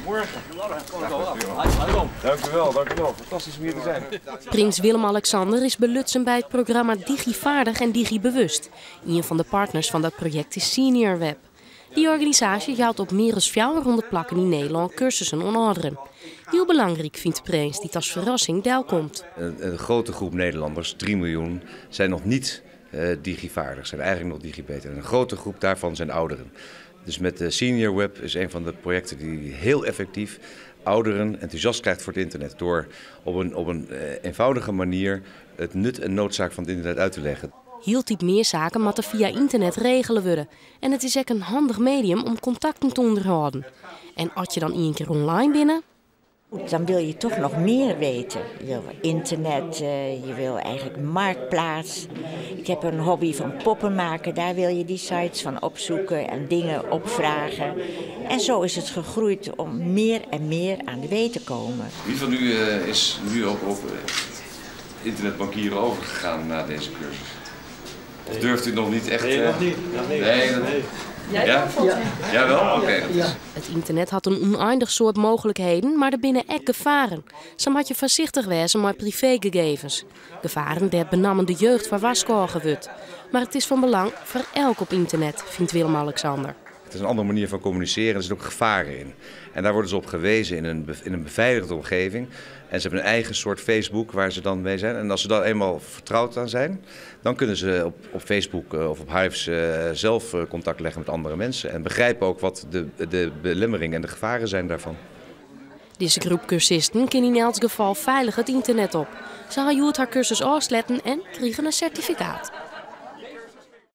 Goedemorgen. Dank u wel. Fantastisch om hier te zijn. Prins Willem-Alexander is belutsen bij het programma Digivaardig en Digibewust. Een van de partners van dat project is Senior Web. Die organisatie houdt op meer dan 400 plekken in Nederland cursussen onder ouderen. Heel belangrijk vindt de prins die het als verrassing deelkomt. Een grote groep Nederlanders, 3 miljoen, zijn nog niet digivaardig, zijn eigenlijk nog digibeter. En een grote groep daarvan zijn ouderen. Dus met de Senior Web is een van de projecten die heel effectief ouderen enthousiast krijgt voor het internet. Door op een eenvoudige manier het nut en noodzaak van het internet uit te leggen. Heel type meer zaken moeten via internet regelen worden. En het is ook een handig medium om contacten te onderhouden. En als je dan 1 keer online binnen... Dan wil je toch nog meer weten. Je wil internet, je wil eigenlijk marktplaats. Ik heb een hobby van poppen maken, daar wil je die sites van opzoeken en dingen opvragen. En zo is het gegroeid om meer en meer aan de weet te komen. Wie van u is nu ook op internetbankieren overgegaan na deze cursus? Of durft u nog niet echt? Nee, nog niet. Nee. Ja? Ja, wel? Oké. Het internet had een oneindig soort mogelijkheden, maar er binnen ook gevaren. Zo moet je voorzichtig wezen met privégegevens. Gevaren der benammen de jeugd van waskogen wordt. Maar het is van belang voor elk op internet, vindt Willem-Alexander. Het is een andere manier van communiceren, er zitten ook gevaren in. En daar worden ze op gewezen in een beveiligde omgeving. En ze hebben een eigen soort Facebook waar ze dan mee zijn. En als ze daar eenmaal vertrouwd aan zijn, dan kunnen ze op Facebook of op Hives zelf contact leggen met andere mensen. En begrijpen ook wat de belemmeringen en de gevaren zijn daarvan. Deze groep cursisten kan in elk geval veilig het internet op. Ze gaan haar cursus afsluiten en krijgen een certificaat.